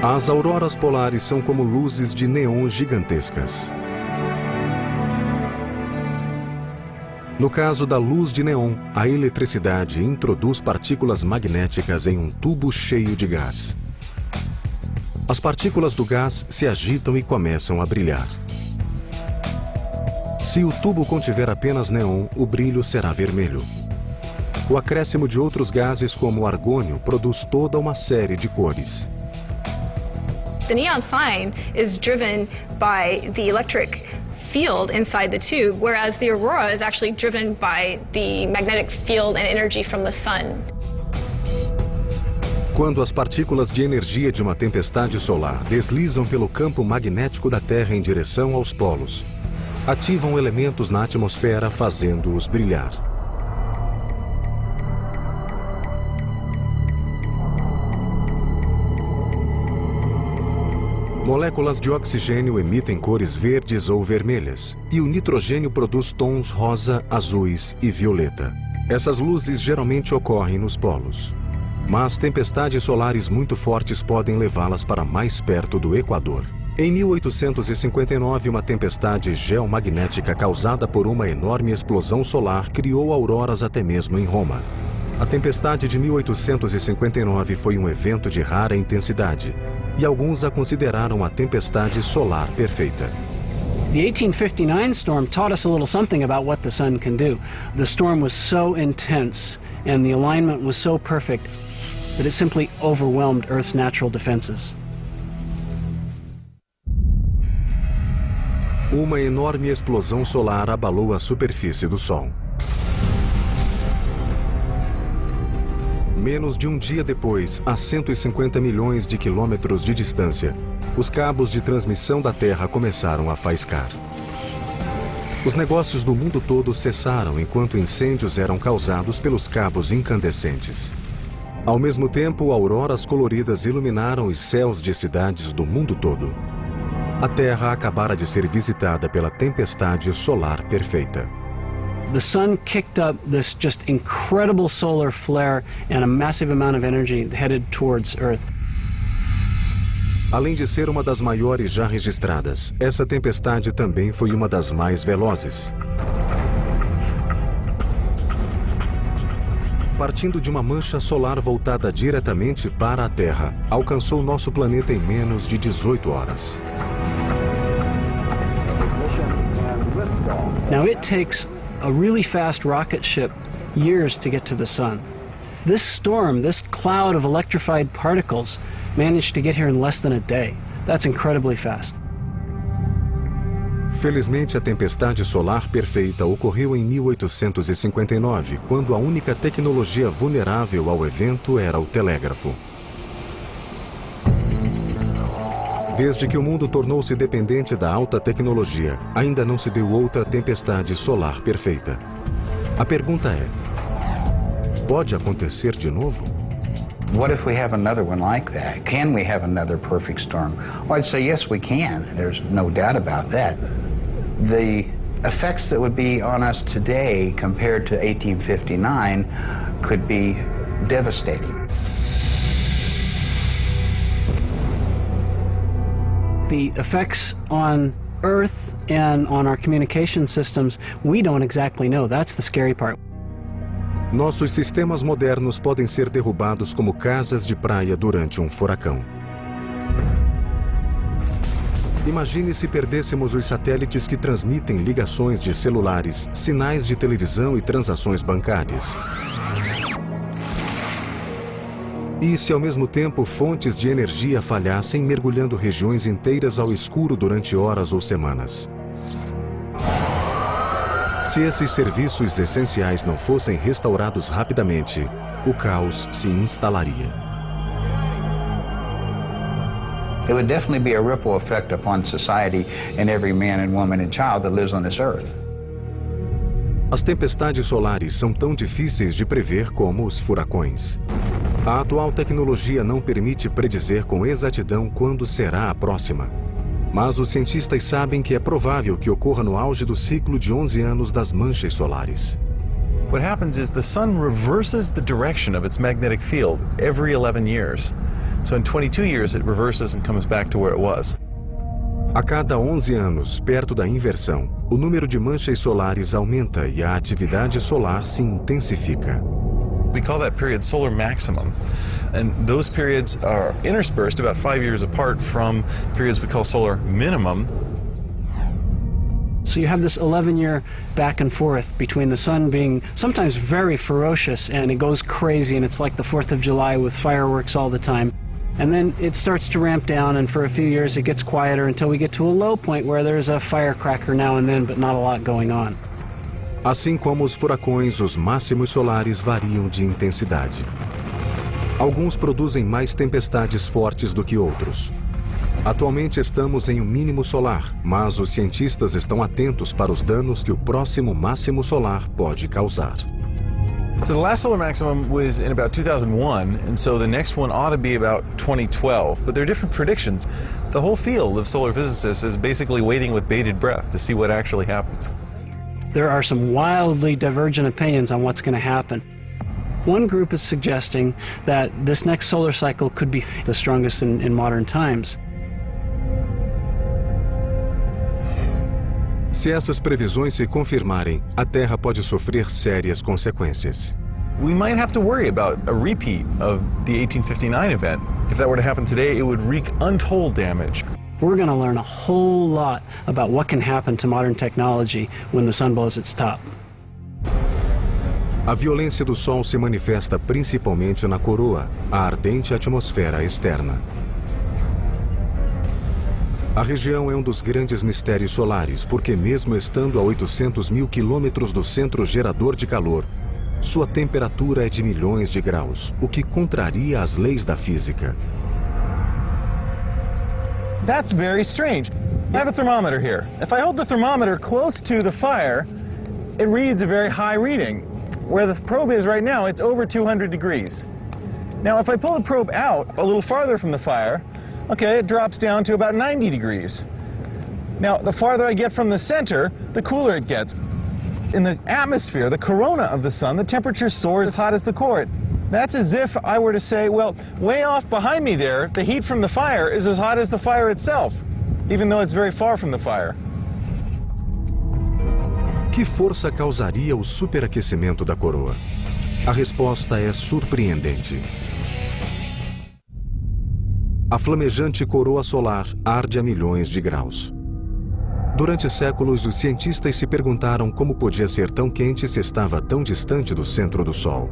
As auroras polares são como luzes de neon gigantescas. No caso da luz de neon, a eletricidade introduz partículas magnéticas em um tubo cheio de gás. As partículas do gás se agitam e começam a brilhar. Se o tubo contiver apenas neon, o brilho será vermelho. O acréscimo de outros gases, como o argônio, produz toda uma série de cores. The neon sign is driven by the electric field inside the tube, whereas the aurora is actually driven by the magnetic field and energy from the sun. Quando as partículas de energia de uma tempestade solar deslizam pelo campo magnético da Terra em direção aos polos, ativam elementos na atmosfera, fazendo-os brilhar. Moléculas de oxigênio emitem cores verdes ou vermelhas, e o nitrogênio produz tons rosa, azuis e violeta. Essas luzes geralmente ocorrem nos polos, mas tempestades solares muito fortes podem levá-las para mais perto do Equador. Em 1859, uma tempestade geomagnética causada por uma enorme explosão solar criou auroras até mesmo em Roma. A tempestade de 1859 foi um evento de rara intensidade, e alguns a consideraram a tempestade solar perfeita. The 1859 storm taught us a little something about what the sun can do. The storm was so intense and the alignment was so perfect that it simply overwhelmed Earth's natural defenses. Uma enorme explosão solar abalou a superfície do Sol. Menos de um dia depois, a 150 milhões de quilômetros de distância, os cabos de transmissão da Terra começaram a faiscar. Os negócios do mundo todo cessaram enquanto incêndios eram causados pelos cabos incandescentes. Ao mesmo tempo, auroras coloridas iluminaram os céus de cidades do mundo todo. A Terra acabara de ser visitada pela tempestade solar perfeita. The sun kicked up this just incredible solar flare and a massive amount of energy headed towards Earth. Além de ser uma das maiores já registradas, essa tempestade também foi uma das mais velozes. Partindo de uma mancha solar voltada diretamente para a Terra, alcançou nosso planeta em menos de 18 horas. Now it takes a really fast rocket ship years to get to the sun. This storm, this cloud of electrified particles, managed to get here in less than a day. That's incredibly fast. Felizmente, a tempestade solar perfeita ocorreu em 1859, quando a única tecnologia vulnerável ao evento era o telégrafo. Desde que o mundo tornou-se dependente da alta tecnologia, ainda não se deu outra tempestade solar perfeita. A pergunta é: pode acontecer de novo? What if we have another one like that? Can we have another perfect storm? Well, I'd say yes, we can. There's no doubt about that. The effects that would be on us today compared to 1859 could be devastating. The effects on Earth and on our communication systems, we don't exactly know. That's the scary part. Nossos sistemas modernos podem ser derrubados como casas de praia durante um furacão. Imagine se perdêssemos os satélites que transmitem ligações de celulares, sinais de televisão e transações bancárias. E se ao mesmo tempo fontes de energia falhassem, mergulhando regiões inteiras ao escuro durante horas ou semanas? Se esses serviços essenciais não fossem restaurados rapidamente, o caos se instalaria. It would definitely be a ripple effect upon society and every man and woman and child that lives on this earth. As tempestades solares são tão difíceis de prever como os furacões. A atual tecnologia não permite predizer com exatidão quando será a próxima. Mas os cientistas sabem que é provável que ocorra no auge do ciclo de 11 anos das manchas solares. What happens is the sun reverses the direction of its magnetic field every 11 years. So in 22 years, it reverses and comes back to where it was. A cada 11 anos, perto da inversão, o número de manchas solares aumenta e a atividade solar se intensifica. We call that period solar maximum. And those periods are interspersed about 5 years apart from periods we call solar minimum. So you have this 11-year back and forth between the sun being sometimes very ferocious and it goes crazy and it's like the 4th of July with fireworks all the time. And then it starts to ramp down and for a few years it gets quieter until we get to a low point where there's a firecracker now and then but not a lot going on. Assim como os furacões, os máximos solares variam de intensidade. Alguns produzem mais tempestades fortes do que outros. Atualmente estamos em um mínimo solar, mas os cientistas estão atentos para os danos que o próximo máximo solar pode causar. So the last solar maximum was in about 2001, and so the next one ought to be about 2012. But there are different predictions. The whole field of solar physicists is basically waiting with bated breath to see what actually happens. There are some wildly divergent opinions on what's going to happen. One group is suggesting that this next solar cycle could be the strongest in modern times. Se essas previsões se confirmarem, a Terra pode sofrer sérias consequências. We might have to worry about a repeat of the 1859 event. If that were to happen today, it would wreak untold damage. We're going to learn a whole lot about what can happen to modern technology when the sun blows its top. A violência do Sol se manifesta principalmente na coroa, a ardente atmosfera externa. A região é um dos grandes mistérios solares, porque mesmo estando a 800 mil quilômetros do centro gerador de calor, sua temperatura é de milhões de graus, o que contraria as leis da física. That's very strange. I have a thermometer here. If I hold the thermometer close to the fire, it reads a very high reading. Where the probe is right now, it's over 200 degrees. Now, if I pull the probe out a little farther from the fire, okay, it drops down to about 90 degrees. Now, the farther I get from the center, the cooler it gets. In the atmosphere, the corona of the sun, the temperature soars as hot as the core. That's as if I were to say, well, way off behind me there, the heat from the fire is as hot as the fire itself, even though it's very far from the fire. Que força causaria o superaquecimento da coroa? A resposta é surpreendente. A flamejante coroa solar arde a milhões de graus. Durante séculos, os cientistas se perguntaram como podia ser tão quente se estava tão distante do centro do Sol.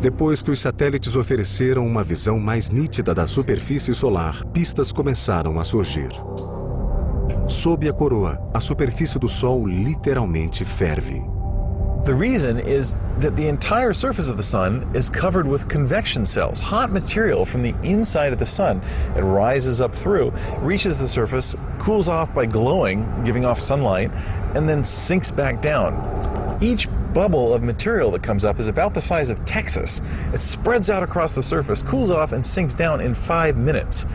Depois que os satélites ofereceram uma visão mais nítida da superfície solar, pistas começaram a surgir. Sob a coroa, a superfície do Sol literalmente ferve. The reason is that the entire surface of the sun is covered with convection cells, hot material from the inside of the sun. It rises up through, reaches the surface, cools off by glowing, giving off sunlight, and then sinks back down. Each bubble of material that comes up is about the size of Texas. It spreads out across the surface, cools off, and sinks down in 5 minutes.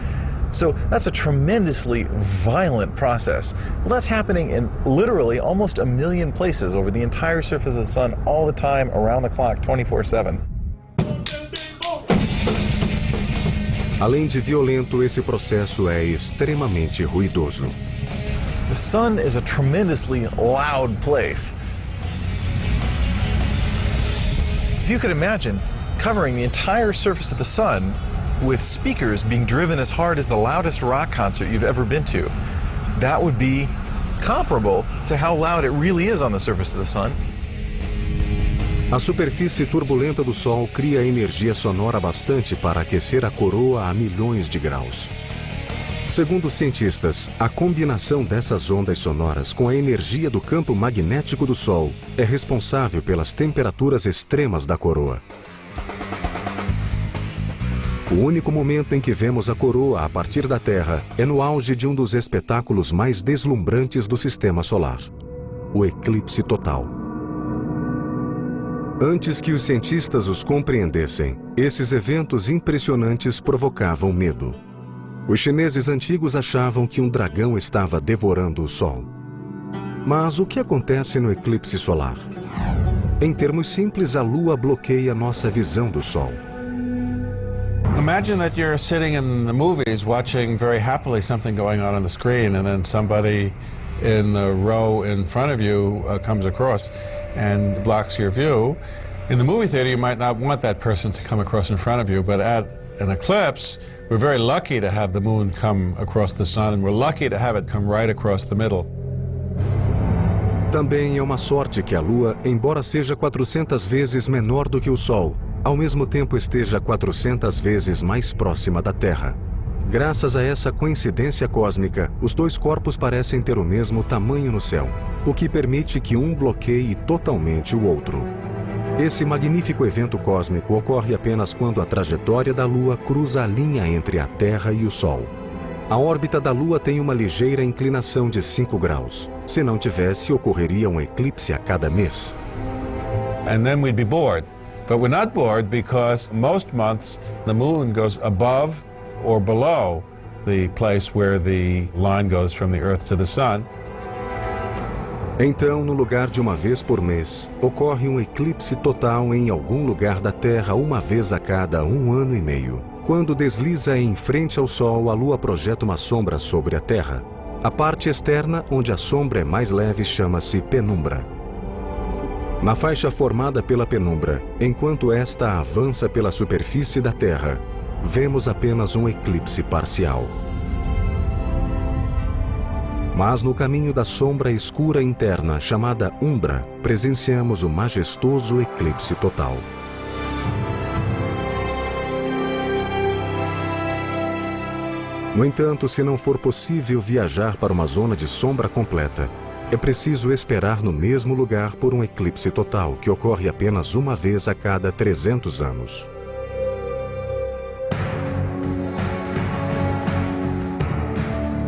So that's a tremendously violent process. Well, that's happening in literally almost 1 million places over the entire surface of the sun all the time, around the clock, 24/7. Além de violento, esse processo é extremamente ruidoso. The sun is a tremendously loud place. If you could imagine covering the entire surface of the sun with speakers being driven as hard as the loudest rock concert you've ever been to, that would be comparable to how loud it really is on the surface of the sun. A superfície turbulenta do Sol cria energia sonora bastante para aquecer a coroa a milhões de graus. Segundo os cientistas, a combinação dessas ondas sonoras com a energia do campo magnético do Sol é responsável pelas temperaturas extremas da coroa. O único momento em que vemos a coroa a partir da Terra é no auge de um dos espetáculos mais deslumbrantes do sistema solar, o eclipse total. Antes que os cientistas os compreendessem, esses eventos impressionantes provocavam medo. Os chineses antigos achavam que um dragão estava devorando o Sol. Mas o que acontece no eclipse solar? Em termos simples, a Lua bloqueia nossa visão do Sol. Imagine that you're sitting in the movies watching very happily something going on the screen, and then somebody in the row in front of you comes across and blocks your view. In the movie theater, you might not want that person to come across in front of you, but at an eclipse, we're very lucky to have the moon come across the sun, and we're lucky to have it come right across the middle. Também é uma sorte que a Lua, embora seja 400 vezes menor do que o Sol, ao mesmo tempo esteja 400 vezes mais próxima da Terra. Graças a essa coincidência cósmica, os dois corpos parecem ter o mesmo tamanho no céu, o que permite que um bloqueie totalmente o outro. Esse magnífico evento cósmico ocorre apenas quando a trajetória da Lua cruza a linha entre a Terra e o Sol. A órbita da Lua tem uma ligeira inclinação de 5 graus. Se não tivesse, ocorreria um eclipse a cada mês. And then we'd be bored. But we're not bored because most months the moon goes above or below the place where the line goes from the Earth to the Sun. Então, no lugar de uma vez por mês, ocorre um eclipse total em algum lugar da Terra uma vez a cada 1 ano e meio. Quando desliza em frente ao Sol, a Lua projeta uma sombra sobre a Terra. A parte externa, onde a sombra é mais leve, chama-se penumbra. Na faixa formada pela penumbra, enquanto esta avança pela superfície da Terra, vemos apenas um eclipse parcial. Mas no caminho da sombra escura interna, chamada umbra, presenciamos o majestoso eclipse total. No entanto, se não for possível viajar para uma zona de sombra completa, é preciso esperar no mesmo lugar por um eclipse total, que ocorre apenas uma vez a cada 300 anos.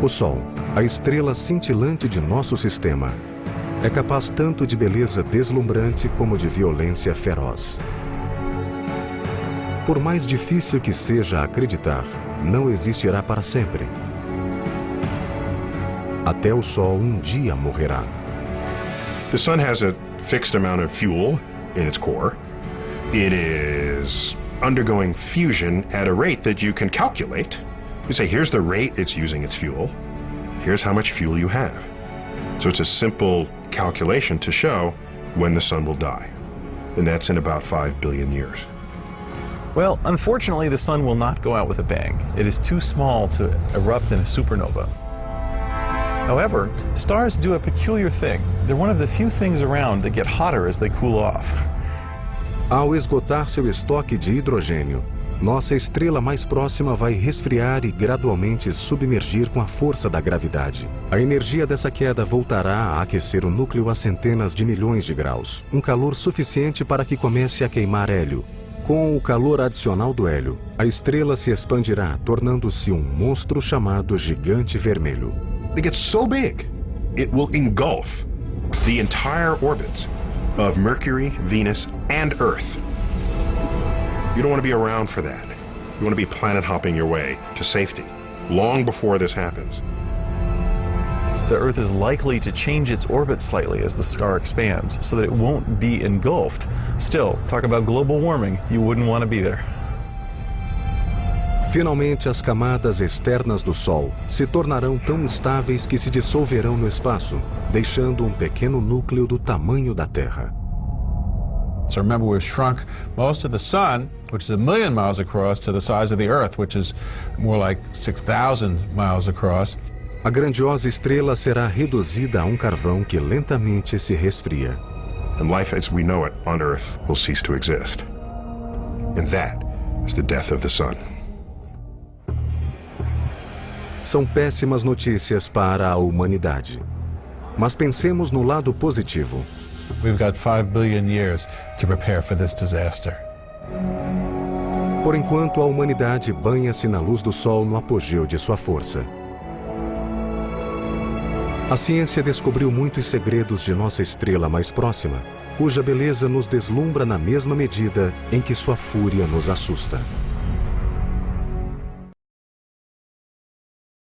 O Sol, a estrela cintilante de nosso sistema, é capaz tanto de beleza deslumbrante como de violência feroz. Por mais difícil que seja acreditar, não existirá para sempre. Até o Sol dia morrerá. The sun has a fixed amount of fuel in its core. It is undergoing fusion at a rate that you can calculate. You say, here's the rate it's using its fuel. Here's how much fuel you have. So it's a simple calculation to show when the sun will die. And that's in about 5 billion years. Well, unfortunately, the sun will not go out with a bang. It is too small to erupt in a supernova. However, stars do a peculiar thing. They're one of the few things around that get hotter as they cool off. Ao esgotar seu estoque de hidrogênio, nossa estrela mais próxima vai resfriar e gradualmente submergir com a força da gravidade. A energia dessa queda voltará a aquecer o núcleo a centenas de milhões de graus, um calor suficiente para que comece a queimar hélio. Com o calor adicional do hélio, a estrela se expandirá, tornando-se um monstro chamado Gigante Vermelho. It gets so big, it will engulf the entire orbits of Mercury, Venus, and Earth. You don't want to be around for that. You want to be planet hopping your way to safety long before this happens. The Earth is likely to change its orbit slightly as the star expands, so that it won't be engulfed. Still, talk about global warming, you wouldn't want to be there. Finalmente, as camadas externas do Sol se tornarão tão instáveis que se dissolverão no espaço, deixando um pequeno núcleo do tamanho da Terra. So remember, we've shrunk most of the sun, which is 1 million miles across, to the size of the Earth, which is more like 6,000 miles across. A grandiosa estrela será reduzida a um carvão que lentamente se resfria. And life as we know it on Earth will cease to exist. And that is the death of the sun. São péssimas notícias para a humanidade. Mas pensemos no lado positivo. We've got 5 billion years to prepare for this disaster. Por enquanto, a humanidade banha-se na luz do Sol no apogeu de sua força. A ciência descobriu muitos segredos de nossa estrela mais próxima, cuja beleza nos deslumbra na mesma medida em que sua fúria nos assusta.